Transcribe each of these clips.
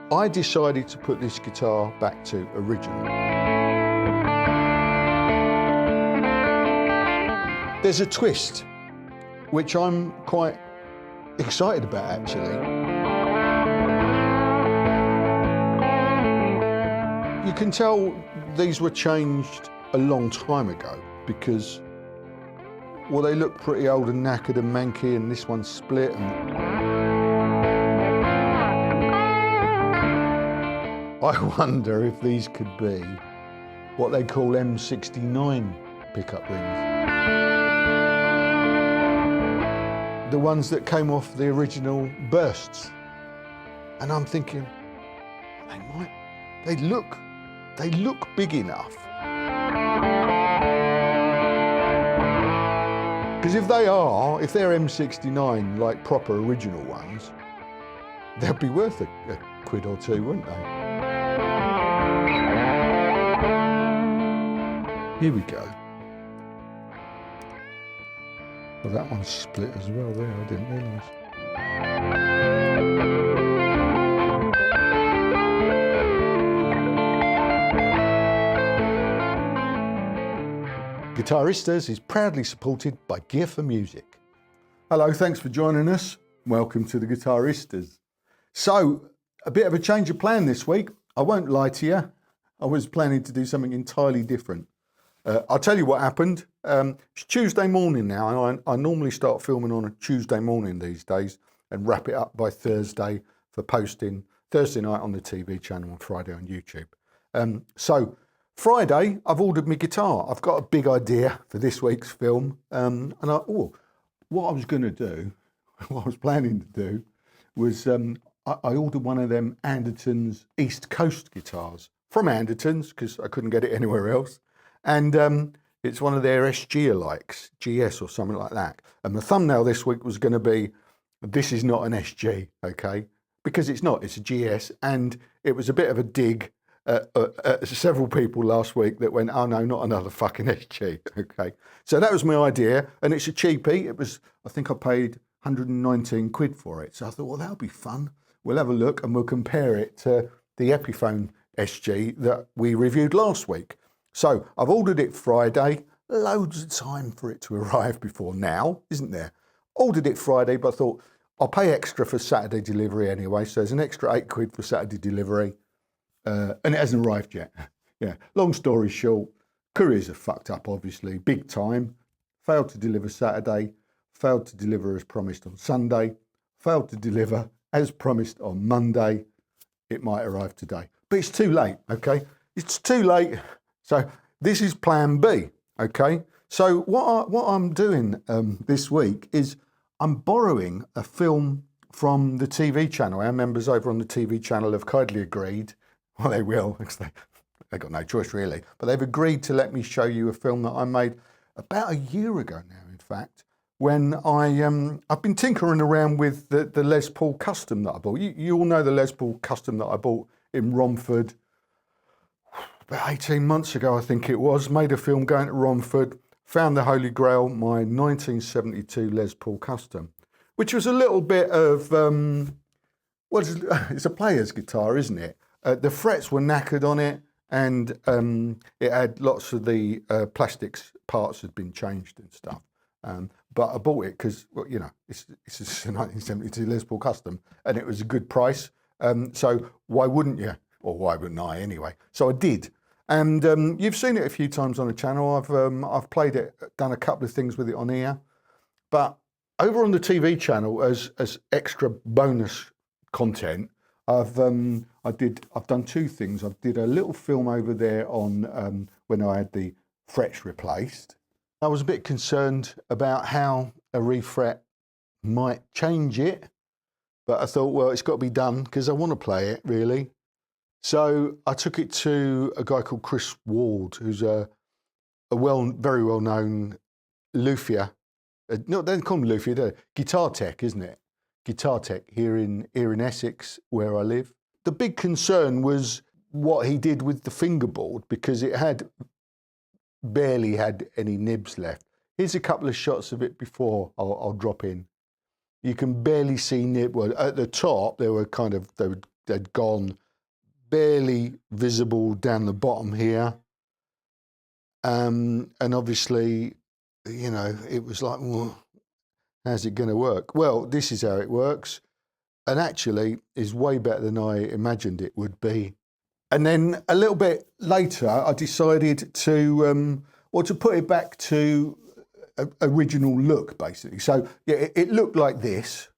I decided to put this guitar back to original. There's a twist, which I'm quite excited about actually. You can tell these were changed a long time ago because, well, they look pretty old and knackered and manky, and this one's split. I wonder if these could be what they call M69 pickup rings. The ones that came off the original bursts. And I'm thinking, they look big enough. Because if they're M69, like proper original ones, they'd be worth a quid or two, wouldn't they? Here we go. Well, that one's split as well there, I didn't realise. Guitaristas is proudly supported by Gear for Music. Hello, thanks for joining us. Welcome to the Guitaristas. So, a bit of a change of plan this week. I won't lie to you. I was planning to do something entirely different. I'll tell you what happened. It's Tuesday morning now, and I normally start filming on a Tuesday morning these days and wrap it up by Thursday for posting Thursday night on the TV channel and Friday on YouTube. So Friday, I've ordered my guitar. I've got a big idea for this week's film. What I was going to do, what I was planning to do, was I ordered one of them Anderton's East Coast guitars from Anderton's because I couldn't get it anywhere else. And it's one of their SG alikes, GS or something like that. And the thumbnail this week was going to be, this is not an SG, okay? Because it's not, it's a GS. And it was a bit of a dig at several people last week that went, oh no, not another fucking SG, okay? So that was my idea. And it's a cheapie. It was, I think I paid 119 quid for it. So I thought, well, that'll be fun. We'll have a look and we'll compare it to the Epiphone SG that we reviewed last week. So I've ordered it Friday, loads of time for it to arrive before now, isn't there? Ordered it Friday, but I thought I'll pay extra for Saturday delivery anyway. So there's an extra 8 quid for Saturday delivery, and it hasn't arrived yet. Yeah, long story short, couriers are fucked up, obviously, big time. Failed to deliver Saturday, failed to deliver as promised on Sunday, failed to deliver as promised on Monday. It might arrive today, but it's too late, okay? It's too late. So this is plan B, okay? So what I'm doing this week is I'm borrowing a film from the TV channel. Our members over on the TV channel have kindly agreed, well, they will, because they got no choice really, but they've agreed to let me show you a film that I made about a year ago now, in fact, when I've been tinkering around with the Les Paul Custom that I bought. You all know the Les Paul Custom that I bought in Romford about 18 months ago, I think it was. Made a film going to Romford, found the Holy Grail, my 1972 Les Paul Custom, which was a little bit of, it's a player's guitar, isn't it? The frets were knackered on it, and it had lots of the plastics parts had been changed and stuff. But I bought it because, well, you know, it's a 1972 Les Paul Custom, and it was a good price. So why wouldn't you? Or why wouldn't I anyway? So I did. And you've seen it a few times on the channel. I've played it, done a couple of things with it on here. But over on the TV channel, as extra bonus content, I've done 2 things. I did a little film over there on when I had the frets replaced. I was a bit concerned about how a refret might change it, but I thought, well, it's got to be done because I want to play it really. So I took it to a guy called Chris Ward, who's a very well known luthier. No, they don't call him luthier, they're guitar tech, isn't it? Guitar tech here in Essex, where I live. The big concern was what he did with the fingerboard, because it had barely had any nibs left. Here's a couple of shots of it before I'll drop in. You can barely see nib. Well, at the top they were had gone, barely visible down the bottom here. And obviously, you know, it was like, well, how's it going to work? Well, this is how it works. And actually is way better than I imagined it would be. And then a little bit later, I decided to, to put it back to original look, basically. So yeah, it looked like this.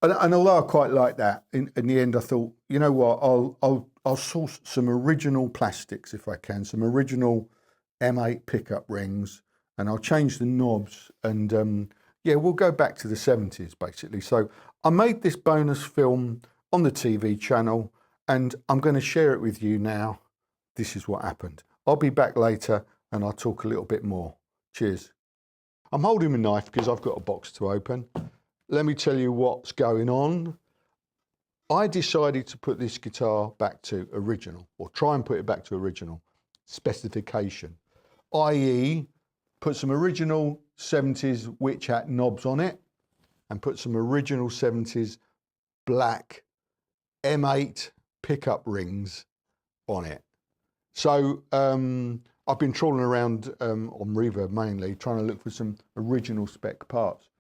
And although I quite like that, in the end, I thought, you know what, I'll source some original plastics if I can, some original M8 pickup rings, and I'll change the knobs, and yeah, we'll go back to the 70s basically. So I made this bonus film on the TV channel, and I'm going to share it with you now. This is what happened. I'll be back later, and I'll talk a little bit more. Cheers. I'm holding my knife because I've got a box to open. Let me tell you what's going on. I decided to put this guitar back to original, or try and put it back to original specification, i.e. put some original 70s witch hat knobs on it and put some original 70s black M8 pickup rings on it. So I've been trawling around on Reverb mainly, trying to look for some original spec parts.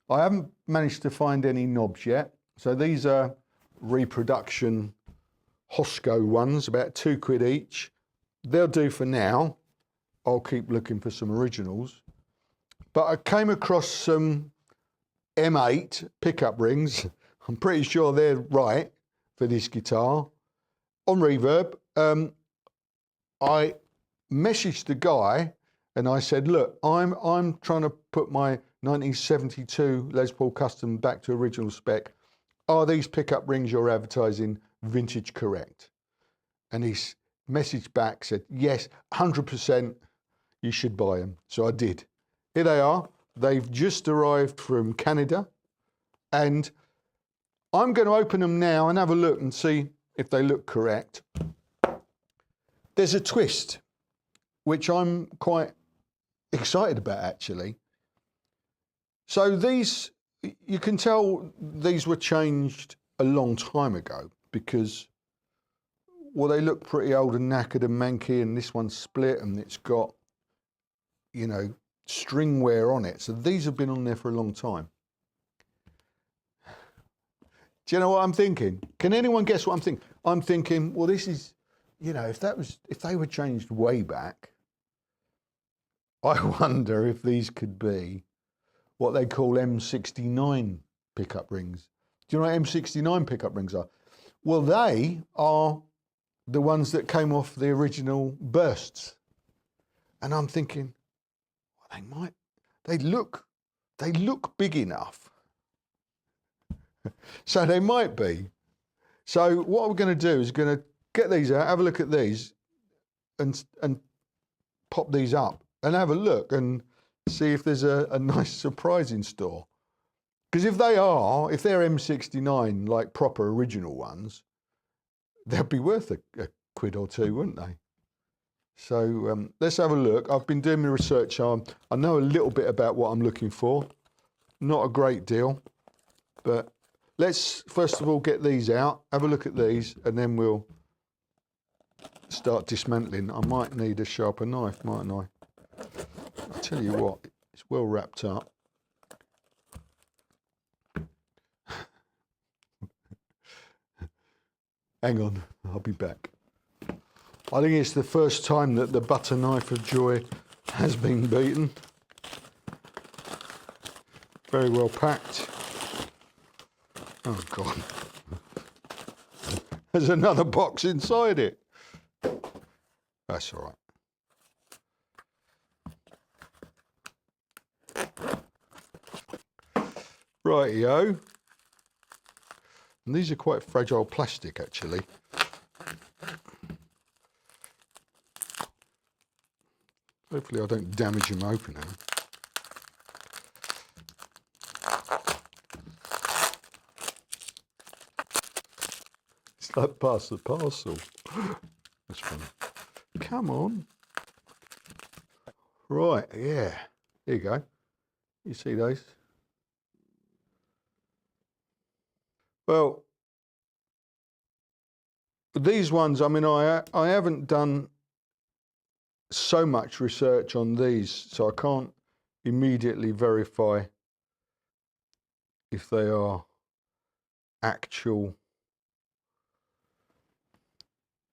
I haven't managed to find any knobs yet. So these are reproduction Hosco ones, about £2 each. They'll do for now. I'll keep looking for some originals. But I came across some M8 pickup rings. I'm pretty sure they're right for this guitar. On Reverb, I messaged the guy and I said, look, I'm trying to put my 1972 Les Paul Custom back to original spec. Are these pickup rings you're advertising vintage correct? And he messaged back, said, yes, 100%, you should buy them. So I did. Here they are. They've just arrived from Canada. And I'm going to open them now and have a look and see if they look correct. There's a twist, which I'm quite excited about, actually. So these, you can tell these were changed a long time ago because, well, they look pretty old and knackered and manky, and this one's split and it's got, you know, string wear on it. So these have been on there for a long time. Do you know what I'm thinking? Can anyone guess what I'm thinking? I'm thinking, well, this is, you know, if they were changed way back, I wonder if these could be what they call M69 pickup rings. Do you know what M69 pickup rings are? Well, they are the ones that came off the original bursts. And I'm thinking, well, they look big enough. So they might be. So what we're going to do is going to get these out, have a look at these, and pop these up and have a look and see if there's a nice surprise in store. Because if they're M69, like proper original ones, they'd be worth a quid or two, wouldn't they? So let's have a look. I've been doing my research on, I know a little bit about what I'm looking for. Not a great deal, but let's first of all get these out, have a look at these, and then we'll start dismantling. I might need a sharper knife, mightn't I? I'll tell you what, it's well wrapped up. Hang on, I'll be back. I think it's the first time that the butter knife of joy has been beaten. Very well packed. Oh God. There's another box inside it. That's all right. Rightio. And these are quite fragile plastic, actually. Hopefully I don't damage them opening. It's like pass the parcel. That's funny. Come on. Right, yeah. Here you go. You see those? Well, these ones, I mean, I haven't done so much research on these, so I can't immediately verify if they are actual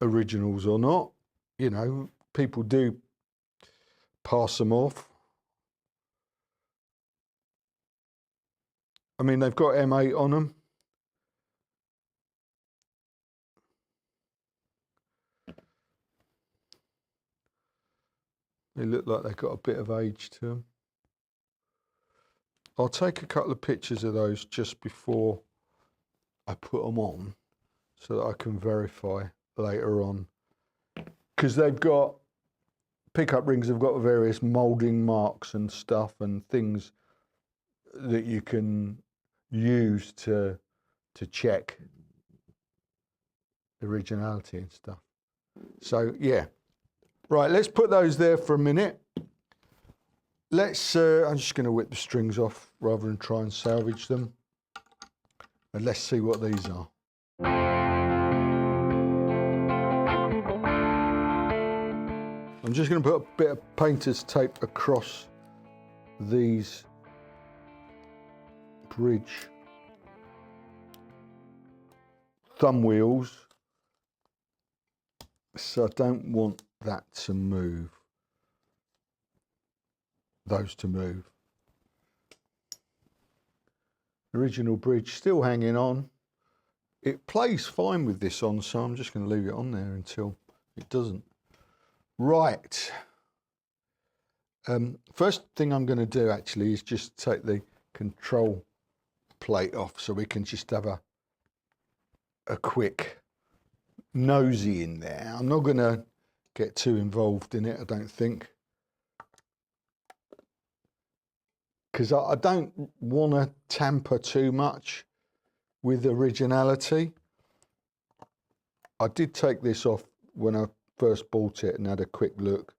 originals or not. You know, people do pass them off. I mean, they've got M8 on them. They look like they've got a bit of age to them. I'll take a couple of pictures of those just before I put them on so that I can verify later on. Because they've got, pickup rings have got various moulding marks and stuff and things that you can use to check the originality and stuff. So yeah, right, let's put those there for a minute. Let's, I'm just going to whip the strings off rather than try and salvage them. And let's see what these are. I'm just going to put a bit of painter's tape across these bridge thumb wheels, so I don't want that to move, those to move. Original bridge still hanging on. It plays fine with this on, so I'm just going to leave it on there until it doesn't. Right. First thing I'm going to do actually is just take the control plate off so we can just have a quick nosy in there. I'm not going to get too involved in it, I don't think, because I don't want to tamper too much with originality. I did take this off when I first bought it and had a quick look,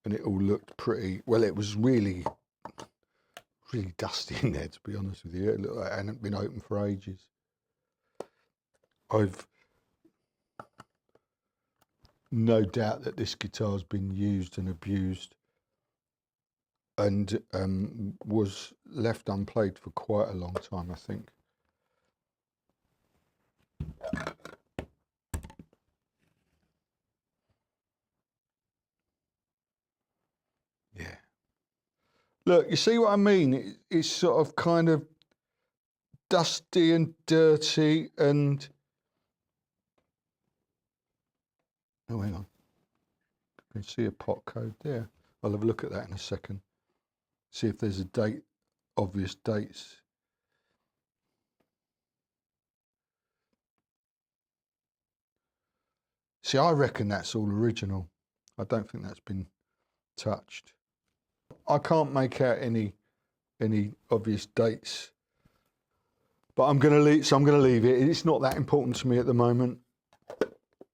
and it all looked pretty, well, it was really dusty in there, to be honest with you. It looked like it hadn't been open for ages. I've no doubt that this guitar's been used and abused and was left unplayed for quite a long time, I think. Yeah. Look, you see what I mean? It's sort of kind of dusty and dirty and... Oh, hang on. You can see a pot code there. I'll have a look at that in a second. See if there's a date, obvious dates. See, I reckon that's all original. I don't think that's been touched. I can't make out any obvious dates, but I'm going to leave. So I'm going to leave it. It's not that important to me at the moment.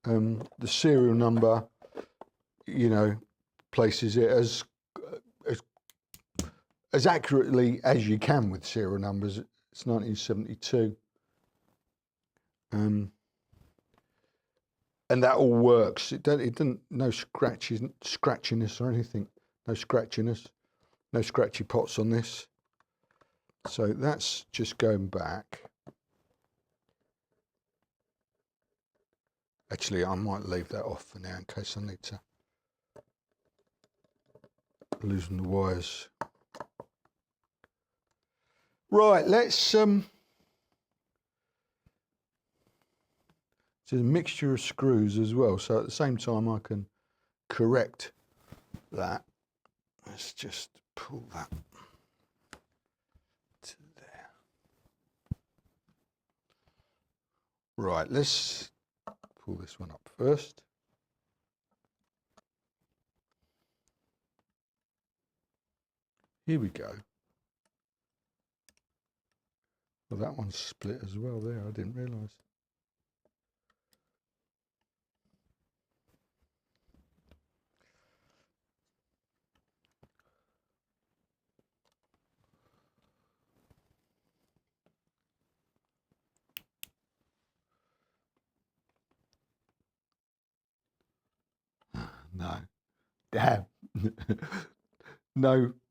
The serial number, you know, places it as accurately as you can with serial numbers. It's 1972. And that all works. It didn't, no scratchiness or anything. No scratchiness, no scratchy pots on this. So that's just going back. Actually, I might leave that off for now in case I need to loosen the wires. Right, let's it's a mixture of screws as well, so at the same time I can correct that. Let's just pull that to there. Right, let's pull this one up first. Here we go. Well, that one's split as well there, I didn't realise. No. Damn.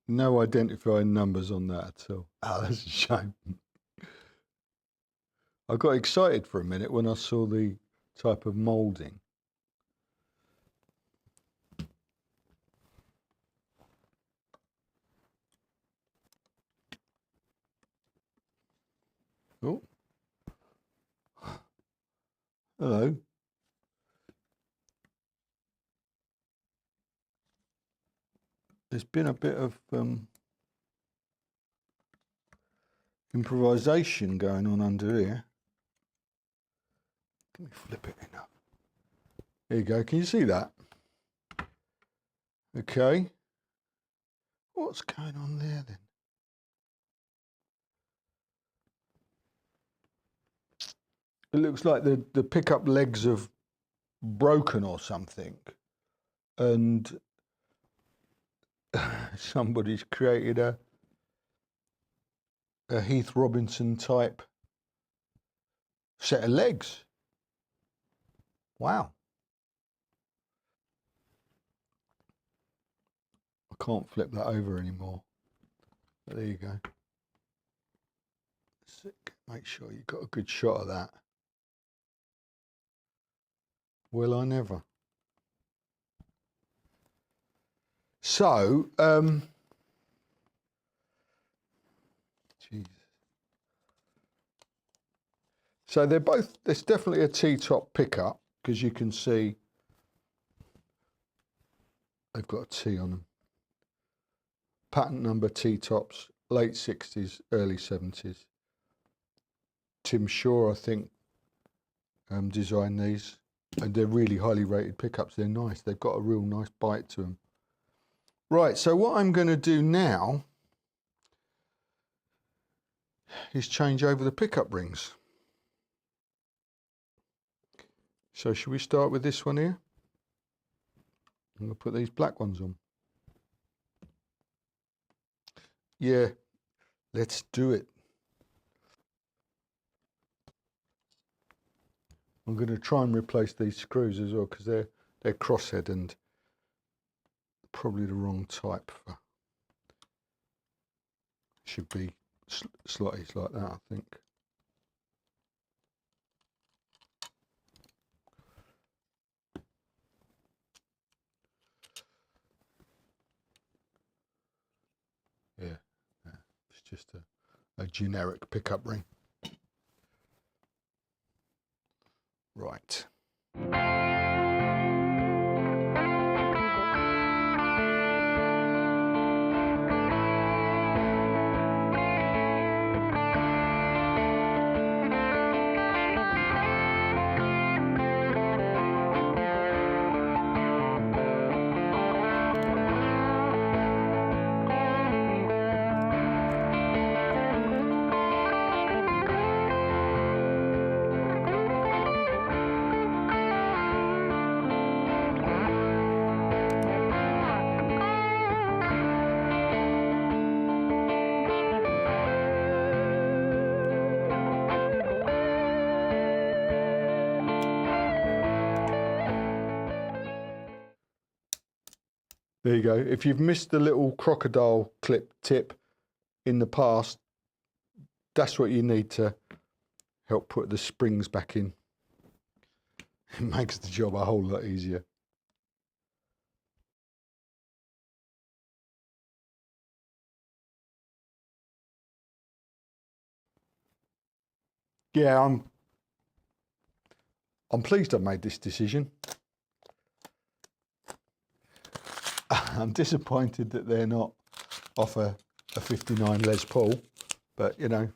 No identifying numbers on that at all. Oh, that's a shame. I got excited for a minute when I saw the type of moulding. Oh. Hello. There's been a bit of improvisation going on under here. Let me flip it enough. There you go. Can you see that? Okay. What's going on there then? It looks like the pickup legs have broken or something, and somebody's created a Heath Robinson type set of legs. Wow. I can't flip that over anymore. But there you go. Make sure you've got a good shot of that. Will I never? So, Jesus. So they're both, there's definitely a T-top pickup, because you can see they've got a T on them. Patent number T-tops, late 60s, early 70s. Tim Shaw, I think, designed these, and they're really highly rated pickups. They're nice. They've got a real nice bite to them. Right, so what I'm going to do now is change over the pickup rings. So should we start with this one here? I'm going to put these black ones on. Yeah, let's do it. I'm going to try and replace these screws as well, because they're crosshead and probably the wrong type. Should be slotties like that, I think. Yeah, it's just a generic pickup ring. Right. There you go. If you've missed the little crocodile clip tip in the past, that's what you need to help put the springs back in. It makes the job a whole lot easier. Yeah, I'm pleased I made this decision. I'm disappointed that they're not off a 59 Les Paul, but you know,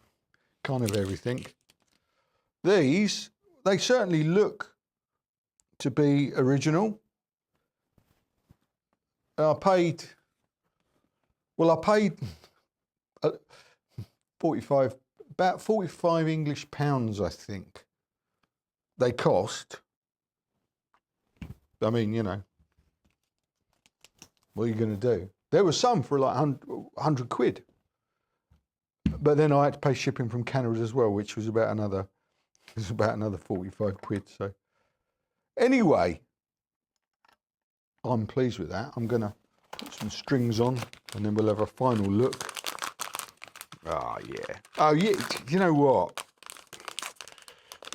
kind of everything. These, they certainly look to be original. I paid 45, about 45 English pounds, I think they cost. I mean, you know, what are you going to do? There were some for like 100 quid. But then I had to pay shipping from Canada as well, which was about another 45 quid. So anyway, I'm pleased with that. I'm going to put some strings on and then we'll have a final look. Oh, yeah. Oh, yeah. You know what?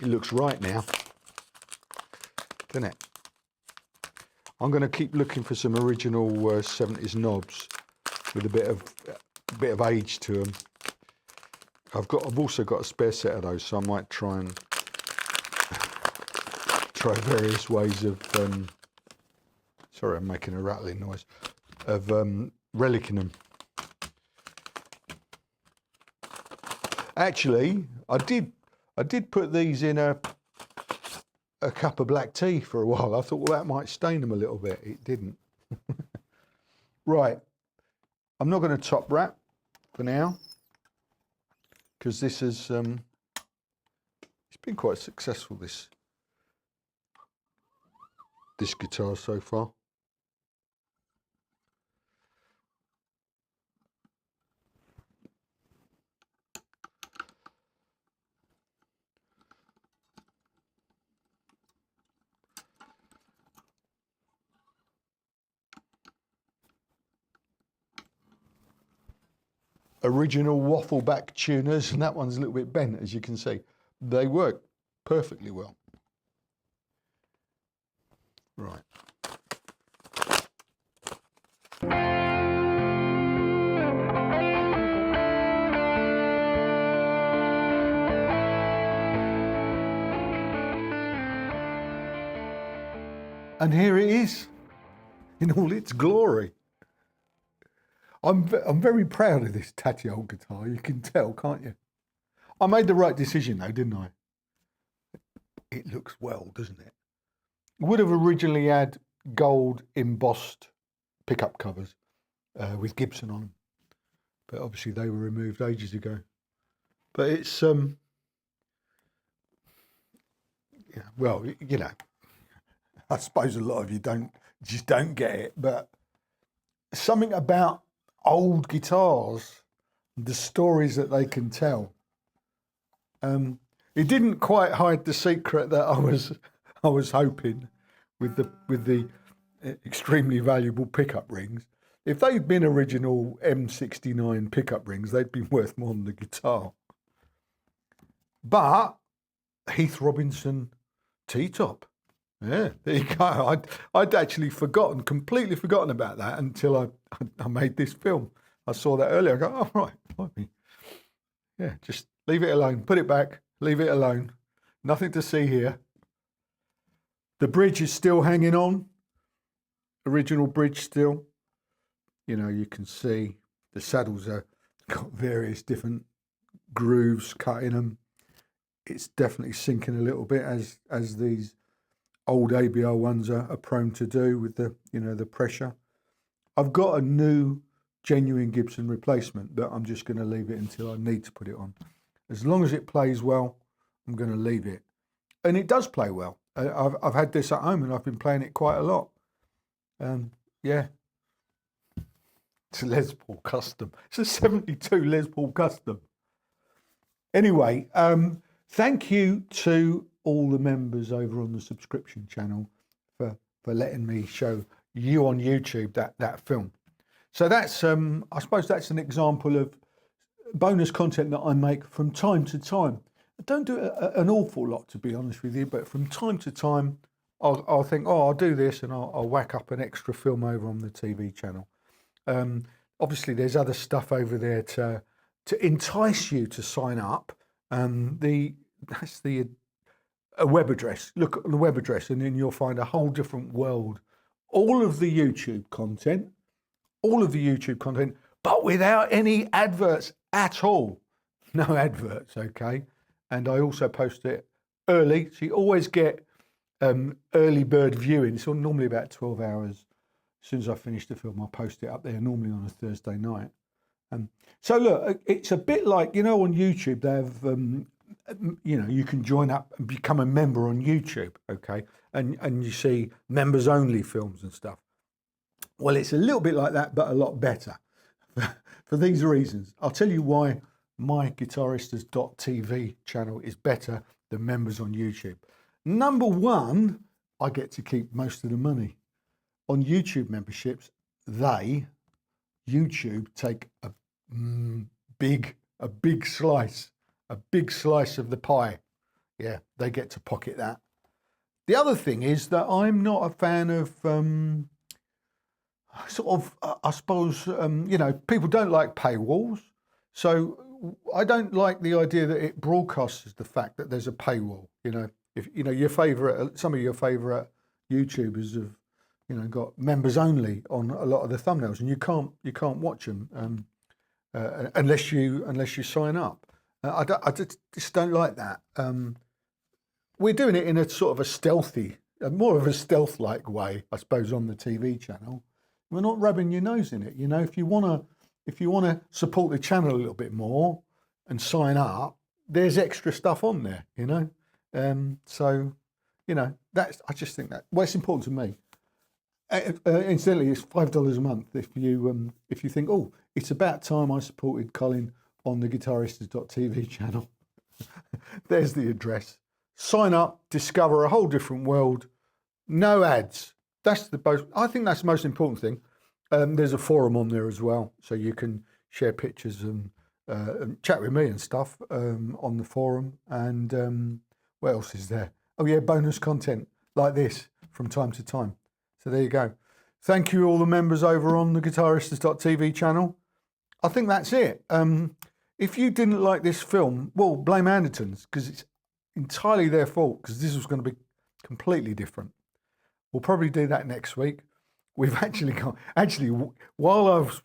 It looks right now, doesn't it? I'm going to keep looking for some original 70s knobs with a bit of age to them. I've also got a spare set of those, so I might try various ways of. Sorry, I'm making a rattling noise of relicking them. Actually, I did put these in a cup of black tea for a while. I thought, well, that might stain them a little bit. It didn't. Right, I'm not going to top wrap for now because this is it's been quite successful, this guitar so far. Original waffle back tuners, and that one's a little bit bent, as you can see. They work perfectly well. Right. And here it is, in all its glory. I'm very proud of this tatty old guitar. You can tell, can't you? I made the right decision though, didn't I? It looks well, doesn't it? Would have originally had gold embossed pickup covers with Gibson on them, but obviously they were removed ages ago. But it's yeah, well, you know, I suppose a lot of you just don't get it, but something about old guitars, the stories that they can tell. It didn't quite hide the secret that I was hoping with the extremely valuable pickup rings. If they'd been original M69 pickup rings, they'd been worth more than the guitar. But Heath Robinson T-top. Yeah, there you go. I'd actually completely forgotten about that until I made this film. I saw that earlier. I go, oh, right. Yeah, just leave it alone. Put it back. Leave it alone. Nothing to see here. The bridge is still hanging on. Original bridge still. You know, you can see the saddles are got various different grooves cut in them. It's definitely sinking a little bit as these old ABR ones are prone to do with the, you know, the pressure. I've got a new genuine Gibson replacement, but I'm just going to leave it until I need to put it on. As long as it plays well, I'm going to leave it. And it does play well. I've had this at home and I've been playing it quite a lot. Yeah. It's a Les Paul Custom. It's a 72 Les Paul Custom. Anyway, thank you to all the members over on the subscription channel for letting me show you on YouTube that film. So that's I suppose that's an example of bonus content that I make from time to time. I don't do an awful lot, to be honest with you, but from time to time I'll think, oh, I'll do this, and I'll whack up an extra film over on the TV channel. Obviously there's other stuff over there to entice you to sign up. That's a web address. Look at the web address and then you'll find a whole different world. All of the YouTube content, but without any adverts at all. No adverts, okay? And I also post it early, so you always get early bird viewing. It's normally about 12 hours. As soon as I finish the film, I'll post it up there, normally on a Thursday night. So look, it's a bit like, you know, on YouTube, they have you know, you can join up and become a member on YouTube, okay? And you see members only films and stuff. Well, it's a little bit like that, but a lot better. For these reasons, I'll tell you why my guitaristas.tv channel is better than members on YouTube. Number one, I get to keep most of the money. on YouTube memberships, YouTube take a big slice of the pie. Yeah, they get to pocket that. The other thing is that I'm not a fan of I suppose, you know, people don't like paywalls. So I don't like the idea that it broadcasts the fact that there's a paywall. You know, if you know some of your favourite YouTubers have, you know, got members only on a lot of the thumbnails, and you can't watch them unless you sign up. I just don't like that. We're doing it in a sort of a stealthy, more of a stealth-like way, I suppose, on the TV channel. We're not rubbing your nose in it. You know, if you wanna support the channel a little bit more and sign up, there's extra stuff on there. You know, so you know I just think that it's important to me. Incidentally, it's $5 a month if you think, oh, it's about time I supported Colin on the guitaristas.tv channel. There's the address. Sign up, discover a whole different world. No ads. I think that's the most important thing. There's a forum on there as well, so you can share pictures and chat with me and stuff on the forum. And what else is there? Oh yeah, bonus content like this from time to time. So there you go. Thank you all the members over on the guitaristas.tv channel. I think that's it. If you didn't like this film, well, blame Andertons, because it's entirely their fault, because this was going to be completely different. We'll probably do that next week. We've actually while I was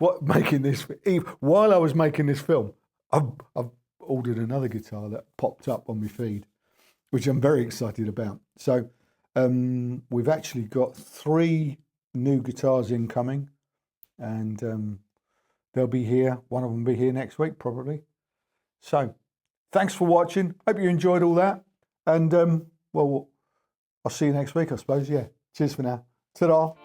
making this film, I've ordered another guitar that popped up on my feed, which I'm very excited about. So we've actually got 3 new guitars incoming, and they'll be here. One of them will be here next week, probably. So thanks for watching. Hope you enjoyed all that. And well, I'll see you next week, I suppose. Yeah. Cheers for now. Ta-da.